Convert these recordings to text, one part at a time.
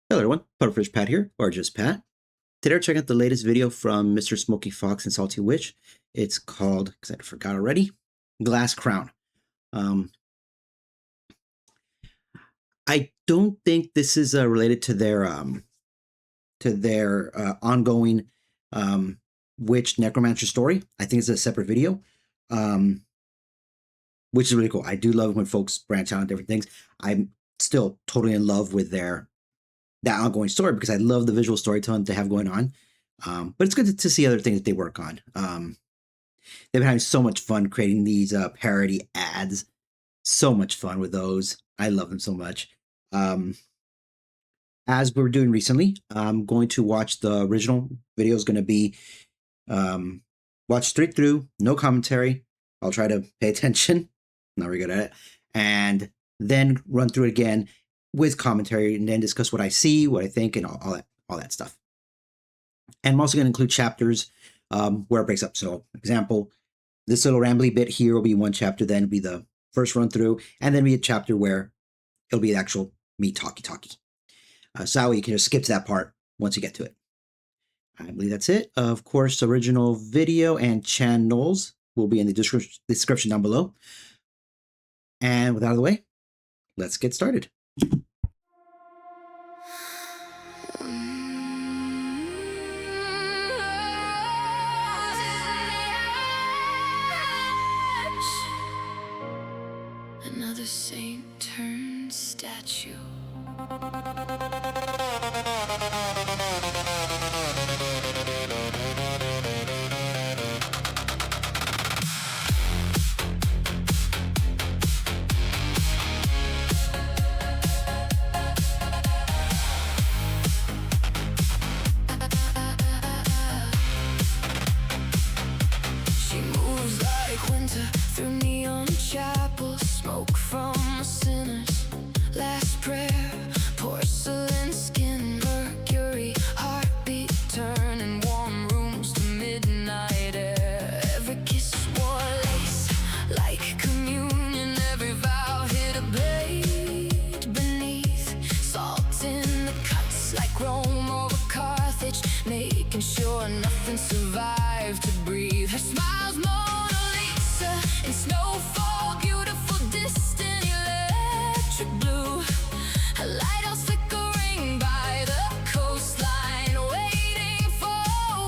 Hello everyone, Pufferfish Pat here, or just Pat. Today we're checking out the latest video from Mr. Smoky Fox and Salty Witch. It's called, because I forgot already, Glass Crown. I don't think this is related to their ongoing witch necromancer story. I think it's a separate video, which is really cool. I do love when folks branch out on different things. I'm still totally in love with that ongoing story because I love the visual storytelling they have going on. But it's good to see other things that they work on. They've been having so much fun creating these parody ads. So much fun with those. I love them so much. As we were doing recently, I'm going to watch the original video. Is going to be watch straight through, no commentary. I'll try to pay attention. Not very good at it. And then run through it again with commentary, and then discuss what I see, what I think, and all that stuff. And I'm also going to include chapters where it breaks up. So, example, this little rambly bit here will be one chapter, then it'll be the first run through, and then be a chapter where it'll be the actual me talky. So that way you can just skip to that part once you get to it. I believe that's it. Of course, original video and channels will be in the description down below. And with that out of the way, let's get started. Another saint turned statue. She moves like winter through neon chapels, smoke from a sinner's last prayer, porcelain skin, mercury, heartbeat turning warm rooms to midnight air. Every kiss wore lace like communion, every vow hid a blade beneath, salt in the cuts like Rome over Carthage, making sure nothing survived to breathe. Her smile's Mona Lisa in snowfall, beautiful, distant, electric blue. A lighthouse flickering by the coastline, waiting for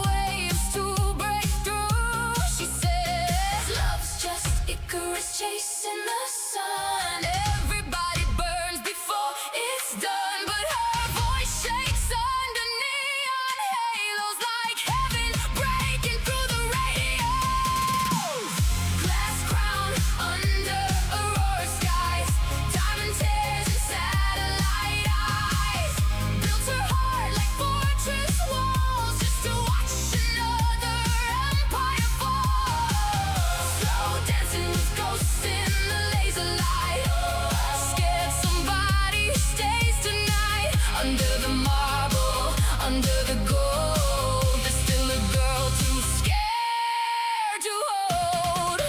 waves to break through. She says, love's just Icarus chasing the sun. Everybody burns before it's done, but her voice shakes under neon halos like heaven breaking through the radio. Glass crown under aurora skies, diamond tears and satellite eyes. Built her heart like fortress walls just to watch another empire fall. Slow dancing with ghosts in the laser light. Scared somebody stays tonight. Under the marble, under the gold, there's still a girl too scared to hold.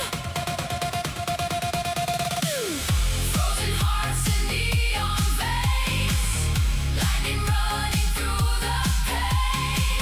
Frozen hearts and neon veins, lightning running through the pain.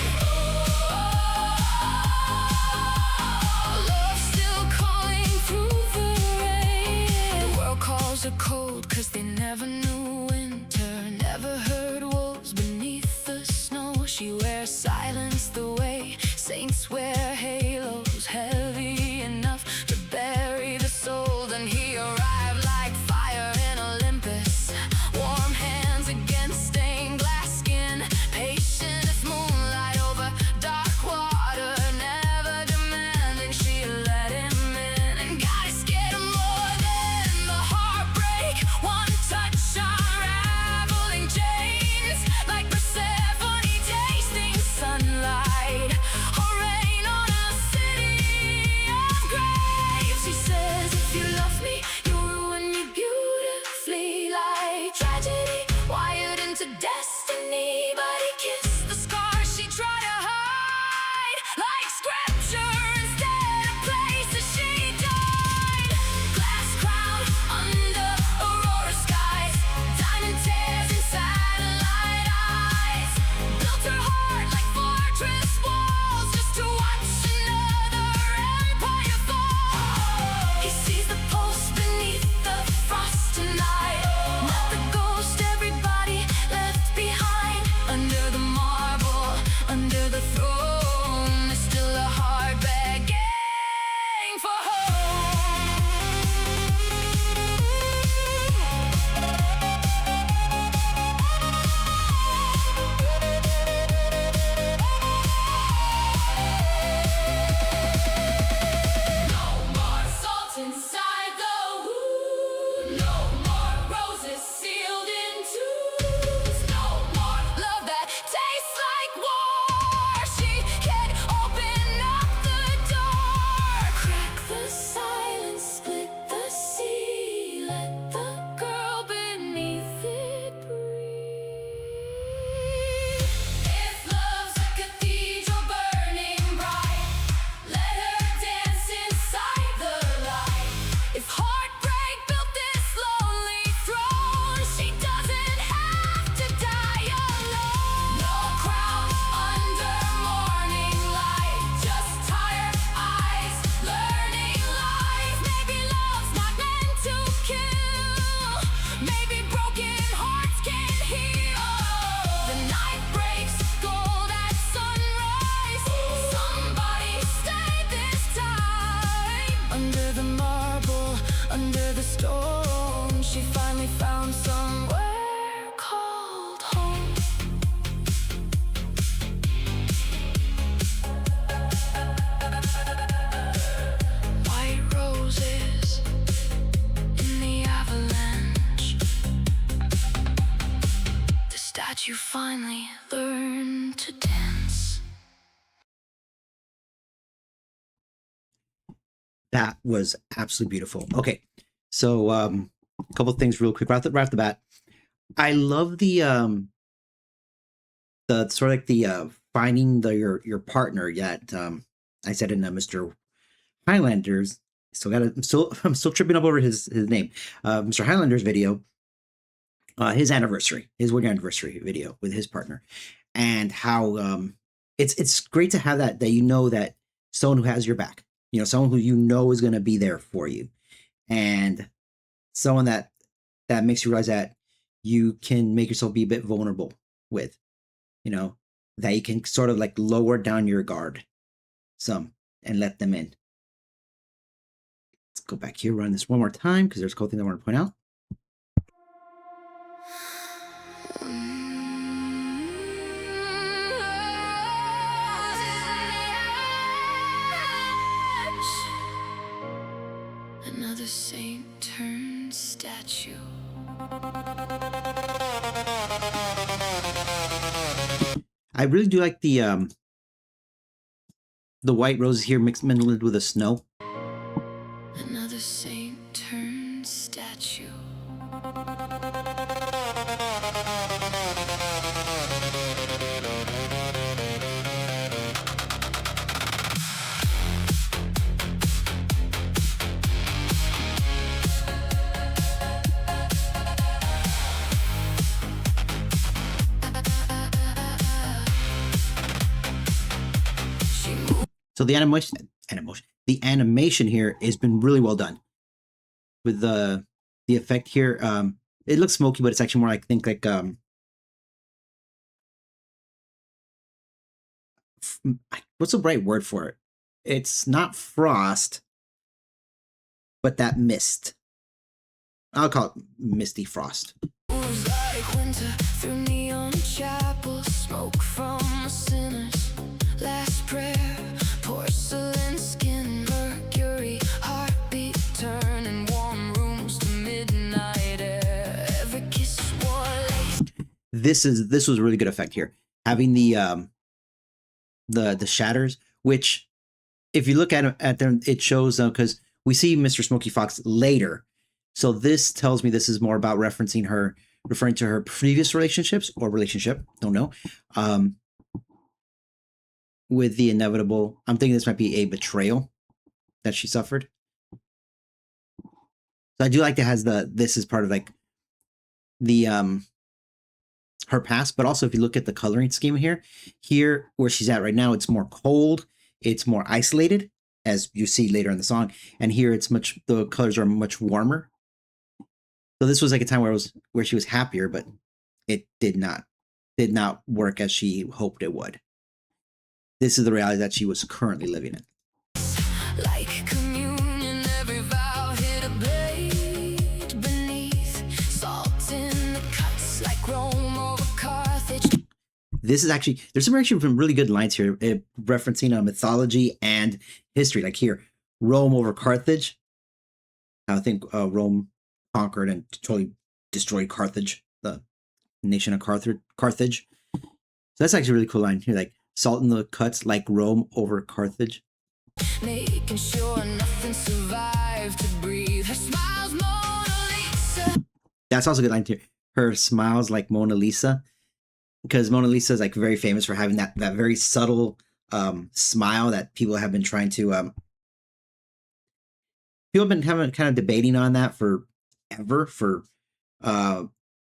Love still calling through the rain. The world calls her cold 'cause they never knew winter, never heard wolves beneath the snow. She wears silence the way saints wear halos, heavy enough to bury the soul. Then he arrived like fire in Olympus, warm hands against stained glass skin, patient as moonlight over dark water, never demanding she let him in. And God is scared of more than the heartbreak. One touch unraveling chains, like Persephone tasting sunlight, or rain on a city of graves. She says, if you love me, you'll ruin me beautifully, like tragedy wired into destiny. But he kissed the scars she tried to hide, like scripture instead of places she died. Glass crown under aurora skies, diamond tears and satellite eyes. finally learn to dance. That was absolutely beautiful. Okay, so a couple things real quick right off the bat. I love the sort of like the finding your partner. Yet I said in Mr. Highlanders. Still got I'm still tripping up over his name. Mr. Highlander's video, his anniversary, his wedding anniversary video with his partner, and how it's great to have that you know that someone who has your back, you know, someone who you know is going to be there for you, and someone that makes you realize that you can make yourself be a bit vulnerable with, you know, that you can sort of like lower down your guard some and let them in. Let's go back here, run this one more time because there's a cool thing I want to point out. Another saint turned statue. I really do like the white roses here mixed mingled with the snow. Another saint turned statue. So the animation here has been really well done. With the effect here, it looks smoky, but it's actually more like what's the right word for it? It's not frost, but that mist. I'll call it misty frost. Moves like winter through neon chapels, smoke from a sinner's last prayer. Porcelain skin, mercury, heartbeat turning warm rooms to midnight air. Every kiss was This was a really good effect here. Having the shatters, which if you look at them, it shows because we see Mr. Smoky Fox later. So this tells me this is more about referring to her previous relationships or relationship. Don't know. With the inevitable, I'm thinking this might be a betrayal that she suffered. So I do like that has this is part of like the her past, but also if you look at the coloring scheme here where she's at right now, it's more cold, it's more isolated, as you see later in the song, and here the colors are much warmer. So this was like a time where she was happier, but it did not work as she hoped it would. This is the reality that she was currently living in. like communion, every vow hit a blade beneath, salt in the cuts like Rome over Carthage. This is actually, there's some really good lines here referencing mythology and history. Like here, Rome over Carthage. I think Rome conquered and totally destroyed Carthage, the nation of Carthage. So that's actually a really cool line here, like salt in the cuts like Rome over Carthage. Making sure nothing survived to breathe. Her smiles, Mona Lisa. That's also a good line here. Her smiles like Mona Lisa, because Mona Lisa is like very famous for having that very subtle smile that people have been trying to people have been kind of debating on that forever for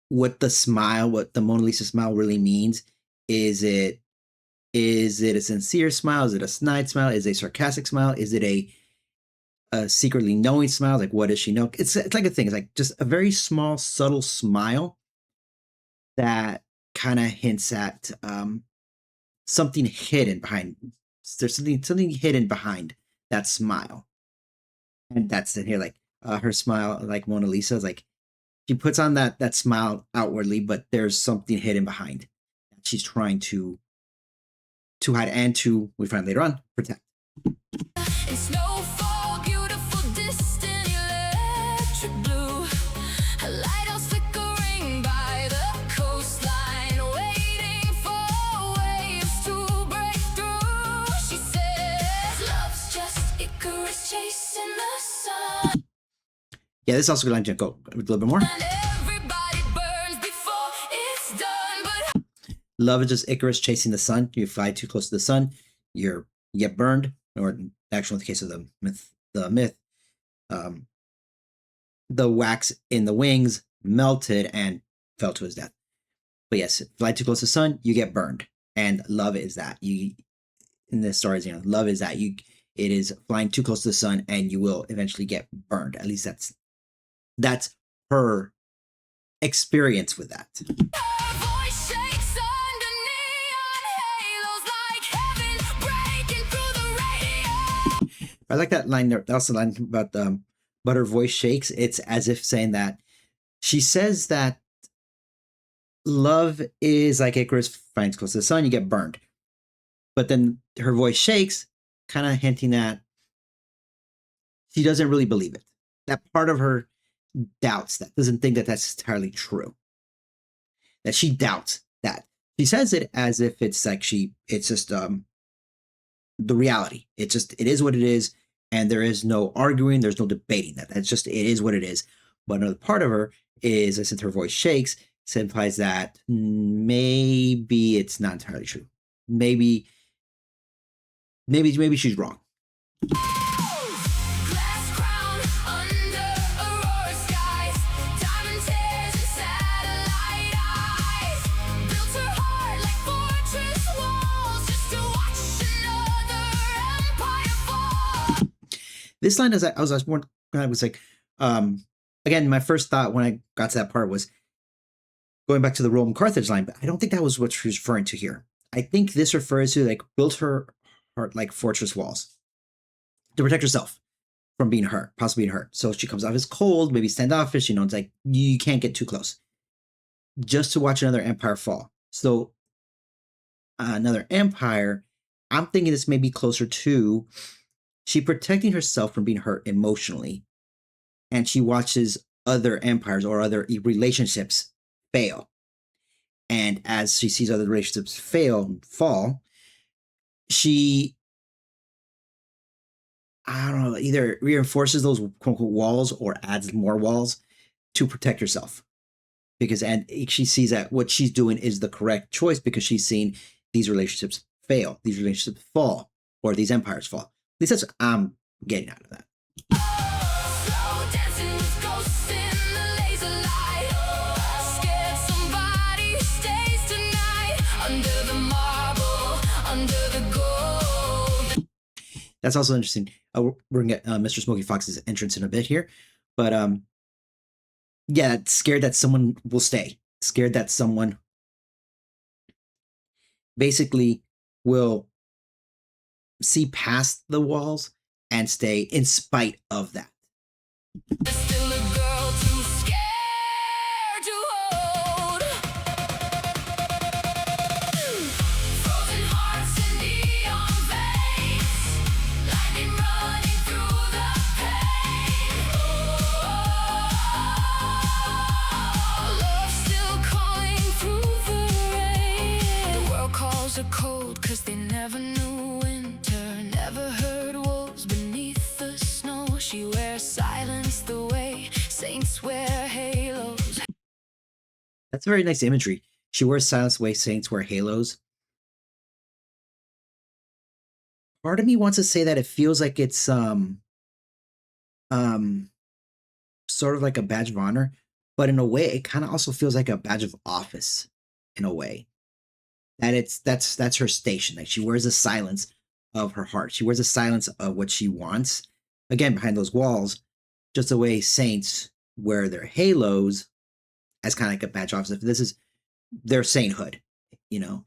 what the Mona Lisa smile really means. Is it a sincere smile? Is it a snide smile? Is it a sarcastic smile? Is it a secretly knowing smile? Like, what does she know? It's like a thing. It's like just a very small, subtle smile that kind of hints at something hidden behind. There's something hidden behind that smile, and that's in here. Like her smile, like Mona Lisa, is like she puts on that smile outwardly, but there's something hidden behind that she's trying to hide and to, we find later on, protect. In snowfall, beautiful, distant, electric blue. A lighthouse flickering by the coastline, waiting Yeah, this is also going to go a little bit more. And everybody burns before it's done, but Love is just Icarus chasing the sun. You fly too close to the sun, you get burned. Or actually, in the case of the myth, um, the wax in the wings melted and fell to his death. But yes, fly too close to the sun, you get burned. And love is that you in the stories, love is that it is flying too close to the sun and you will eventually get burned. At least that's her experience with that. her voice shakes under neon halos like heaven breaking through the radio. I like that line there. That's the line about but her voice shakes. It's as if saying that she says that love is like Icarus flying close to the sun, you get burned. But then her voice shakes, kind of hinting that she doesn't really believe it. That part of her doubts that, doesn't think that that's entirely true. That she doubts that. She says it as if it's like it's just the reality. It is what it is, and there is no arguing, there's no debating that. That's just, it is what it is. But another part of her is, since her voice shakes, it implies that maybe it's not entirely true. Maybe she's wrong. Glass crown under aurora skies, diamond tears and satellite eyes. Built her heart like fortress walls just to watch another empire fall. This line, as I was like, again, my first thought when I got to that part was going back to the Rome Carthage line, but I don't think that was what she was referring to here. I think this refers to like built her heart like fortress walls to protect herself from being hurt, possibly being hurt. So she comes off as cold, maybe standoffish. It's like you can't get too close, just to watch another empire fall. So another empire, I'm thinking this may be closer to she protecting herself from being hurt emotionally, and she watches other empires or other relationships fail. And as she sees other relationships fall, she, I don't know, either reinforces those quote unquote walls or adds more walls to protect herself. And she sees that what she's doing is the correct choice because she's seen these relationships fail, these relationships fall, or these empires fall. At least that's what I'm getting out of that. Slow dancing with ghosts in the laser light. Scared somebody stays tonight under the marble, under the gold. That's also interesting. We're gonna get Mr. Smoky Fox's entrance in a bit here, but yeah, scared that someone will stay. Scared that someone basically will see past the walls and stay in spite of that. There's still a girl too scared to hold. Frozen hearts and neon veins, lightning running through the pain. Love still calling through the rain. The world calls her cold 'cause they never knew winter, never heard wolves beneath the snow. She wears silence the way saints wear halos. That's very nice imagery. She wears silence the way saints wear halos. Part of me wants to say that it feels like it's sort of like a badge of honor, but in a way it kind of also feels like a badge of office in a way. That that's her station. Like she wears the silence of her heart. She wears the silence of what she wants. Again, behind those walls, just the way saints wear their halos as kind of like a badge of office. This is their sainthood, And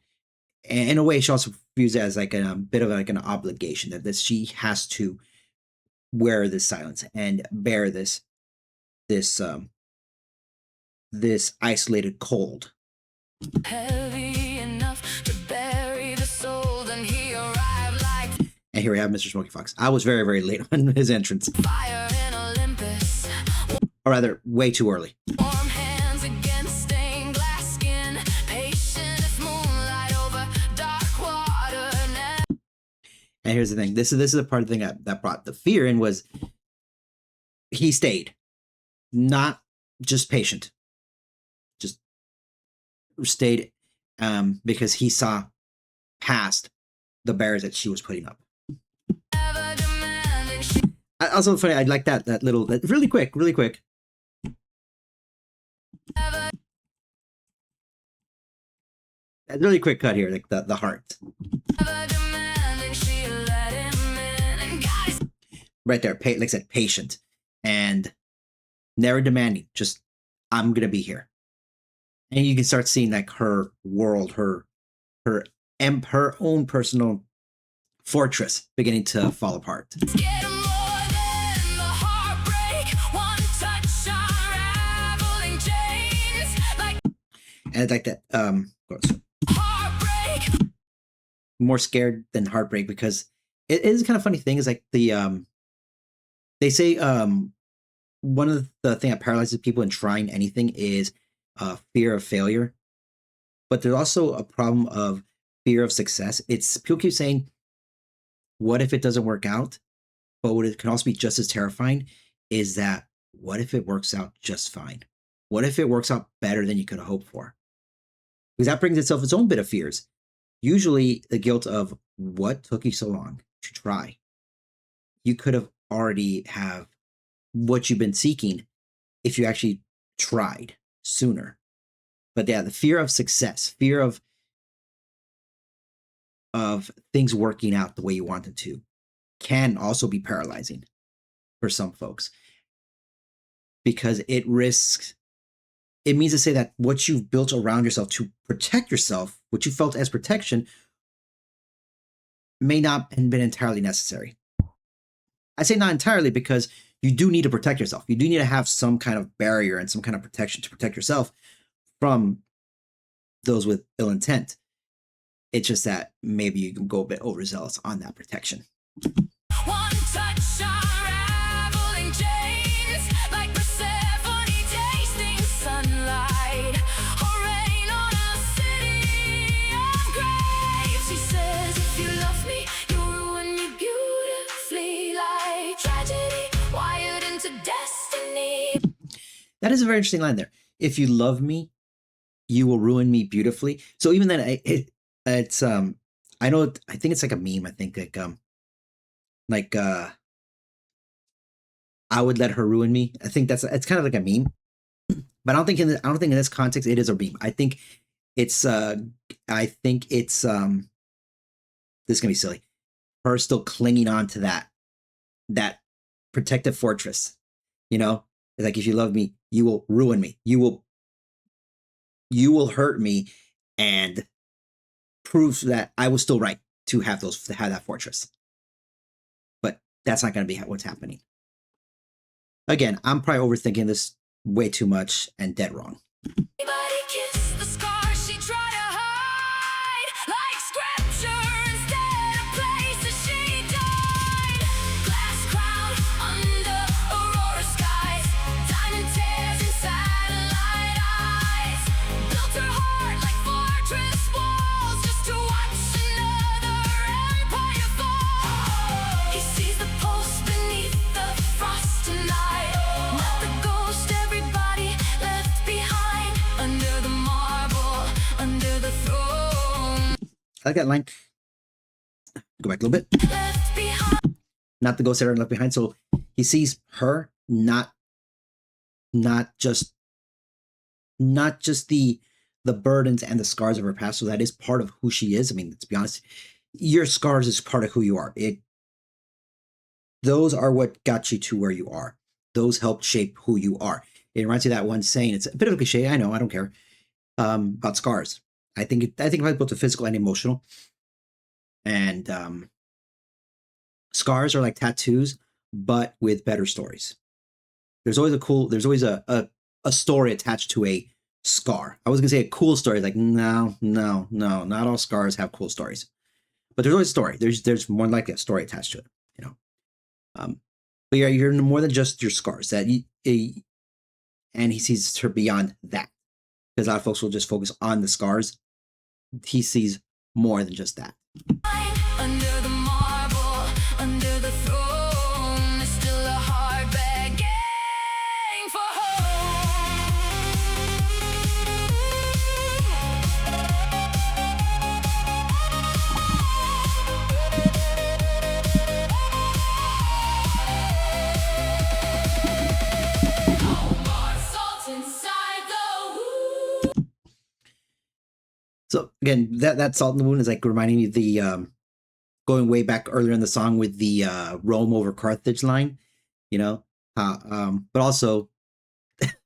in a way, she also views it as like a bit of like an obligation that she has to wear this silence and bear this isolated cold. Heavy enough to bury the soul, and he arrived like And here we have Mr. Smoky Fox. I was very, very late on his entrance. fire in Olympus. Or rather, way too early. Warm hands against stained glass skin. Patient as moonlight over dark water. And here's the thing. This is the part of the thing that brought the fear in was he stayed. not just patient, just stayed because he saw past the barriers that she was putting up. Also funny, I like that little really quick. That really quick cut here, like the heart. Right there, like I said, patient and never demanding. Just I'm gonna be here, and you can start seeing like her world, her own personal fortress beginning to fall apart. And it's like that. More scared than heartbreak, because it is kind of funny thing is like they say one of the thing that paralyzes people in trying anything is fear of failure, but there's also a problem of fear of success. It's people keep saying, what if it doesn't work out? But what it can also be just as terrifying is that what if it works out just fine? What if it works out better than you could have hoped for? Because that brings itself its own bit of fears. Usually the guilt of what took you so long to try. You could have already have what you've been seeking if you actually tried sooner. But yeah, the fear of success, fear of things working out the way you want them to, can also be paralyzing for some folks, because it means to say that what you've built around yourself to protect yourself, what you felt as protection, may not have been entirely necessary. I say not entirely because you do need to protect yourself. You do need to have some kind of barrier and some kind of protection to protect yourself from those with ill intent. It's just that maybe you can go a bit overzealous on that protection. One touch, unraveling chains, like Persephone tasting sunlight, or rain on a city of graves. She says, if you love me, you'll ruin me beautifully, like tragedy wired into destiny. That is a very interesting line there. If you love me, you will ruin me beautifully. So even then, it's I know, I think it's like a meme. I think like I would let her ruin me. I think it's kind of like a meme, but I don't think in this context it is a meme. I think it's this is gonna be silly. Her still clinging on to that protective fortress. You know, it's like, if you love me, you will ruin me. You will hurt me, and prove that I was still right to have that fortress. But that's not going to be what's happening. Again, I'm probably overthinking this way too much and dead wrong. I like that line. Go back a little bit. Not the ghost that are left behind. So he sees her, not just the burdens and the scars of her past. So that is part of who she is. I mean, let's be honest, your scars is part of who you are. Those are what got you to where you are. Those helped shape who you are. It reminds me of that one saying. It's a bit of a cliche, I know, I don't care. About scars. I think about both the physical and emotional. And scars are like tattoos, but with better stories. There's always a story attached to a scar. I was gonna say a cool story, like no, not all scars have cool stories. But there's always a story. There's more likely a story attached to it, you know. But yeah, you're more than just your scars. And he sees her beyond that. Because a lot of folks will just focus on the scars. He sees more than just that. Under the marble, under the throne, is still a heart begging for hope. So again, that Salt in the Moon is like reminding me of the going way back earlier in the song with the Rome over Carthage line, you know. But also,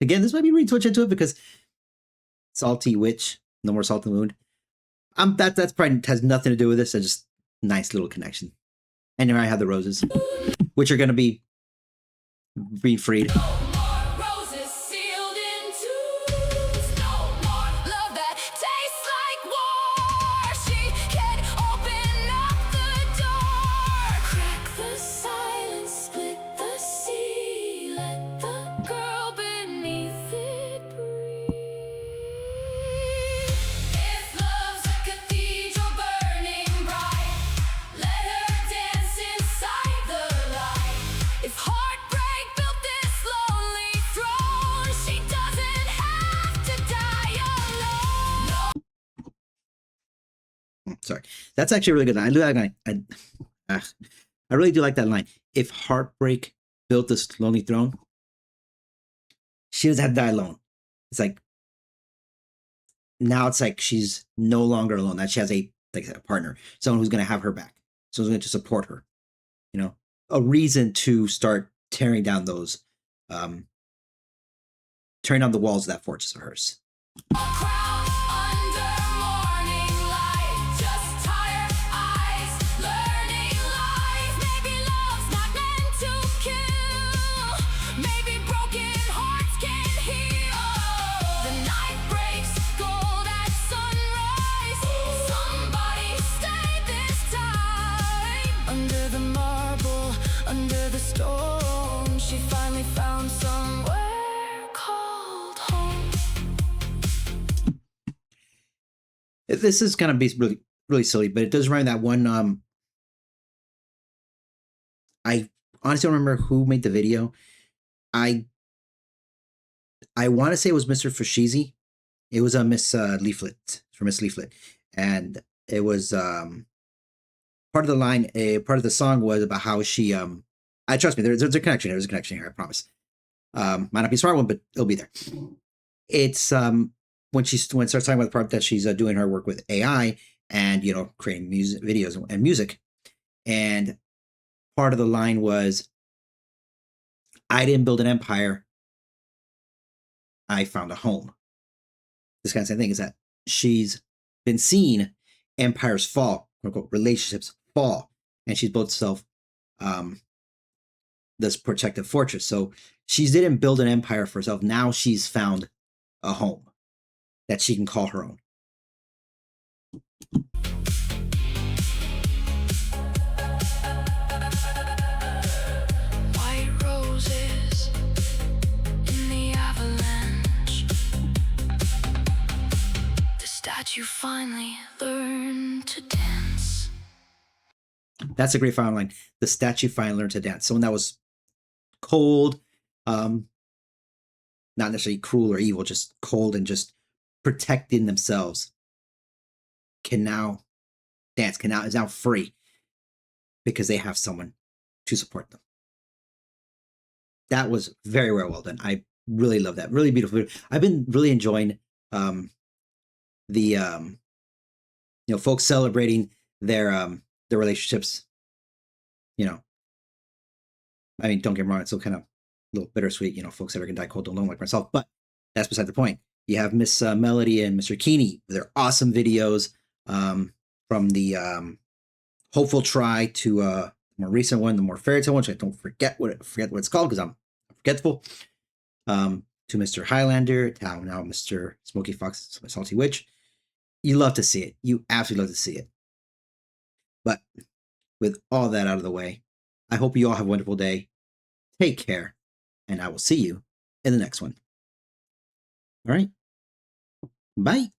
again, this might be reading too much into it because Salty Witch, No More Salt in the Moon. That's probably has nothing to do with this. It's just nice little connection. And here I have the roses, which are going to be being freed. Sorry, that's actually a really good line. I do that line. I really do like that line. If heartbreak built this lonely throne, she doesn't have to die alone. It's like now it's like she's no longer alone. That she has a like I said, a partner, someone who's going to have her back, someone's going to support her. You know, a reason to start tearing down those, tearing down the walls of that fortress of hers. This is gonna be really, really silly, but it does remind that one. I honestly don't remember who made the video. I want to say it was Mr. Fashizi. It was a Miss Leaflet for Miss Leaflet, and it was part of the line. A part of the song was about how she. I trust me. There's a connection. There's a connection here. I promise. Might not be a smart one, but it'll be there. It's when it starts talking about the part that she's doing her work with AI and creating music videos and music, and part of the line was, "I didn't build an empire. I found a home." This kind of same thing is that she's been seeing empires fall, quote unquote, relationships fall, and she's built herself this protective fortress. So she didn't build an empire for herself. Now she's found a home that she can call her own. White roses in the avalanche. The statue finally learned to dance. That's a great final line. The statue finally learned to dance. Someone that was cold, not necessarily cruel or evil, just cold and just protecting themselves, can now dance, is now free because they have someone to support them. That was very, very well done. I really love that. Really beautiful. I've been really enjoying the folks celebrating their relationships. I mean, don't get me wrong, it's still kind of a little bittersweet, folks that are gonna die cold alone like myself, but that's beside the point. You have Miss Melody and Mr. Keeney with their awesome videos, from the hopeful try to the more recent one, the more fairy tale one, which I don't forget what it's called because I'm forgetful. To Mr. Highlander, now Mr. Smoky Fox, Salty Witch. You love to see it. You absolutely love to see it. But with all that out of the way, I hope you all have a wonderful day. Take care, and I will see you in the next one. All right. Bye.